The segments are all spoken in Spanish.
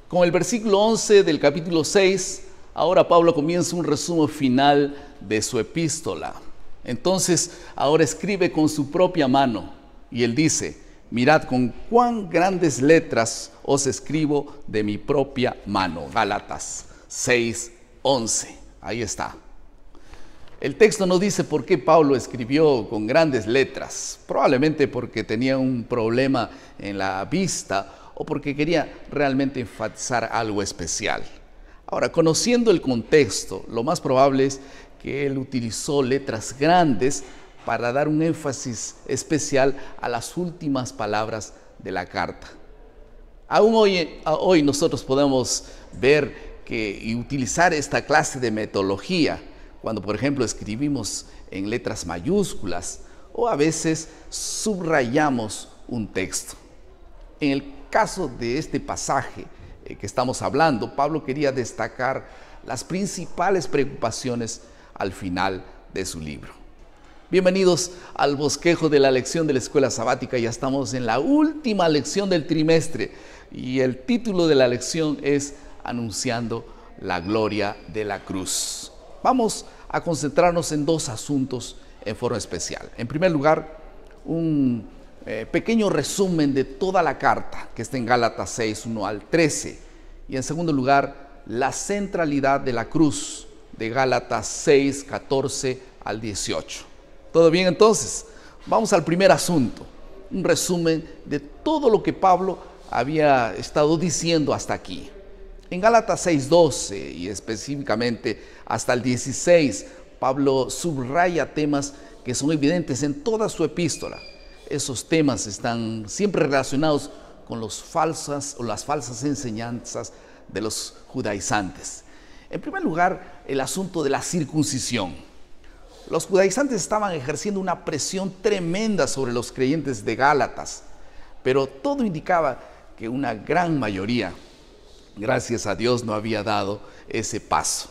Con el versículo 11 del capítulo 6, ahora Pablo comienza un resumen final de su epístola. Entonces, ahora escribe con su propia mano y él dice: mirad con cuán grandes letras os escribo de mi propia mano. Gálatas 6:11. Ahí está. El texto no dice por qué Pablo escribió con grandes letras. Probablemente porque tenía un problema en la vista o porque quería realmente enfatizar algo especial. Ahora, conociendo el contexto, lo más probable es que él utilizó letras grandes para dar un énfasis especial a las últimas palabras de la carta. Aún hoy nosotros podemos ver y utilizar esta clase de metodología cuando, por ejemplo, escribimos en letras mayúsculas o a veces subrayamos un texto. En el caso de este pasaje que estamos hablando, Pablo quería destacar las principales preocupaciones al final de su libro. Bienvenidos al bosquejo de la lección de la escuela sabática. Ya estamos en la última lección del trimestre y el título de la lección es Anunciando la gloria de la cruz. Vamos a concentrarnos en dos asuntos en forma especial. En primer lugar, un pequeño resumen de toda la carta que está en Gálatas 6, 1 al 13. Y en segundo lugar, la centralidad de la cruz de Gálatas 6, 14 al 18. ¿Todo bien entonces? Vamos al primer asunto, un resumen de todo lo que Pablo había estado diciendo hasta aquí. En Gálatas 6:12 y específicamente hasta el 16, Pablo subraya temas que son evidentes en toda su epístola. Esos temas están siempre relacionados con las falsas enseñanzas de los judaizantes. En primer lugar, el asunto de la circuncisión. Los judaizantes estaban ejerciendo una presión tremenda sobre los creyentes de Gálatas, pero todo indicaba que una gran mayoría, gracias a Dios, no había dado ese paso.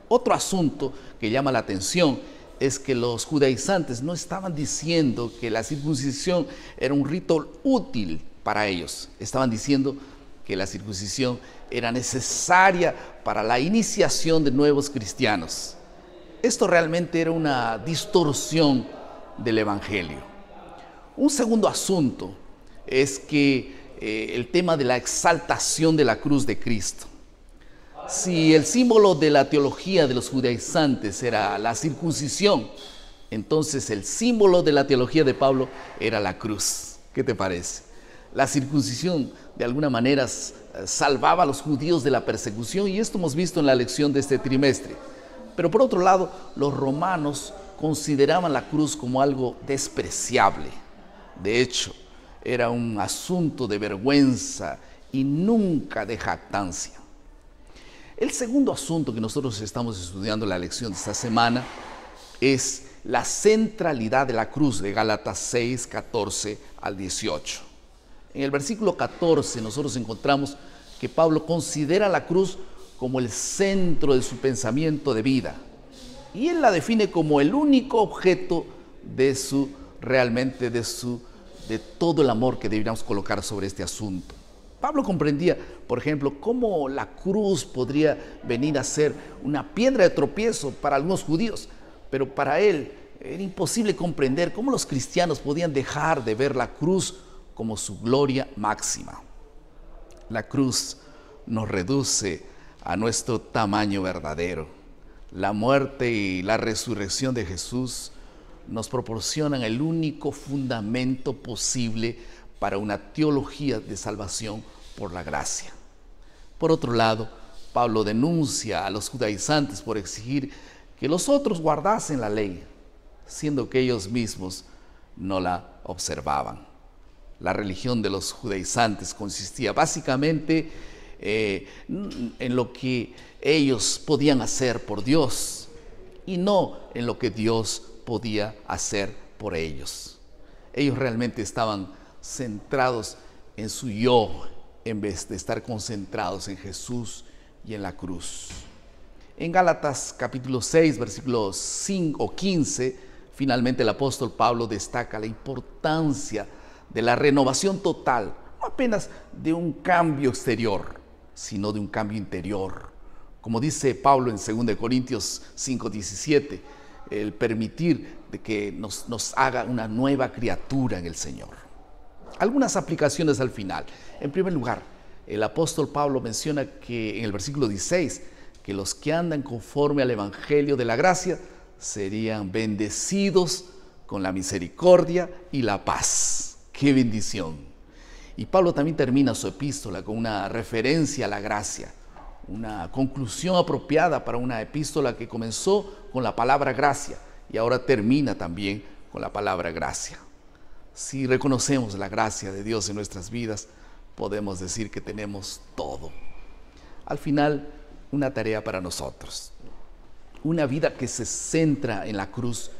Otro asunto que llama la atención es que los judaizantes no estaban diciendo que la circuncisión era un rito útil para ellos. Estaban diciendo que la circuncisión era necesaria para la iniciación de nuevos cristianos. Esto realmente era una distorsión del evangelio. Un segundo asunto es que el tema de la exaltación de la cruz de Cristo. Si el símbolo de la teología de los judaizantes era la circuncisión, entonces el símbolo de la teología de Pablo era la cruz. ¿Qué te parece? La circuncisión de alguna manera salvaba a los judíos de la persecución, y esto hemos visto en la lección de este trimestre. Pero por otro lado, los romanos consideraban la cruz como algo despreciable. De hecho, era un asunto de vergüenza y nunca de jactancia. El segundo asunto que nosotros estamos estudiando en la lección de esta semana es la centralidad de la cruz de Gálatas 6, 14 al 18. En el versículo 14 nosotros encontramos que Pablo considera la cruz como el centro de su pensamiento de vida. Y él la define como el único objeto de todo el amor que deberíamos colocar sobre este asunto. Pablo comprendía, por ejemplo, cómo la cruz podría venir a ser una piedra de tropiezo para algunos judíos, pero para él era imposible comprender cómo los cristianos podían dejar de ver la cruz como su gloria máxima. La cruz nos reduce a nuestro tamaño verdadero. La muerte y la resurrección de Jesús nos proporcionan el único fundamento posible para una teología de salvación por la gracia. Por otro lado, Pablo denuncia a los judaizantes por exigir que los otros guardasen la ley, siendo que ellos mismos no la observaban. La religión de los judaizantes consistía básicamente en lo que ellos podían hacer por Dios y no en lo que Dios podía hacer por ellos. Ellos realmente estaban centrados en su yo en vez de estar concentrados en Jesús y en la cruz. En Gálatas capítulo 6, versículos 5 o 15, finalmente el apóstol Pablo destaca la importancia de la renovación total, no apenas de un cambio exterior. sino de un cambio interior. Como dice Pablo en 2 Corintios 5:17, el permitir de que nos haga una nueva criatura en el Señor. Algunas aplicaciones al final. En primer lugar, el apóstol Pablo menciona que en el versículo 16, que los que andan conforme al evangelio de la gracia serían bendecidos con la misericordia y la paz. ¡Qué bendición! Y Pablo también termina su epístola con una referencia a la gracia, una conclusión apropiada para una epístola que comenzó con la palabra gracia y ahora termina también con la palabra gracia. Si reconocemos la gracia de Dios en nuestras vidas, podemos decir que tenemos todo. Al final, una tarea para nosotros. Una vida que se centra en la cruz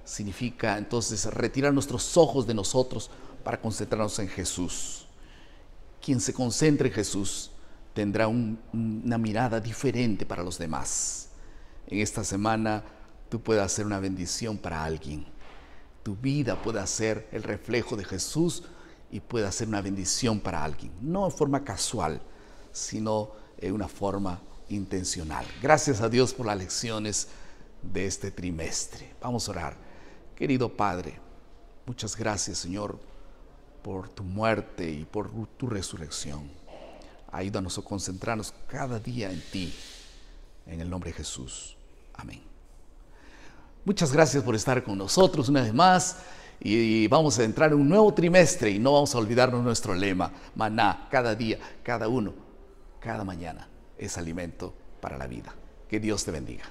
significa entonces retirar nuestros ojos de nosotros para concentrarnos en Jesús. Quien se concentre en Jesús tendrá una mirada diferente para los demás. En esta semana tú puedas ser una bendición para alguien. Tu vida pueda ser el reflejo de Jesús y pueda ser una bendición para alguien. No en forma casual, sino en una forma intencional. Gracias a Dios por las lecciones de este trimestre. Vamos a orar. Querido Padre, muchas gracias, Señor, por tu muerte y por tu resurrección. Ayúdanos a concentrarnos cada día en ti, en el nombre de Jesús. Amén. Muchas gracias por estar con nosotros una vez más y vamos a entrar en un nuevo trimestre y no vamos a olvidarnos nuestro lema, maná, cada día, cada uno, cada mañana es alimento para la vida. Que Dios te bendiga.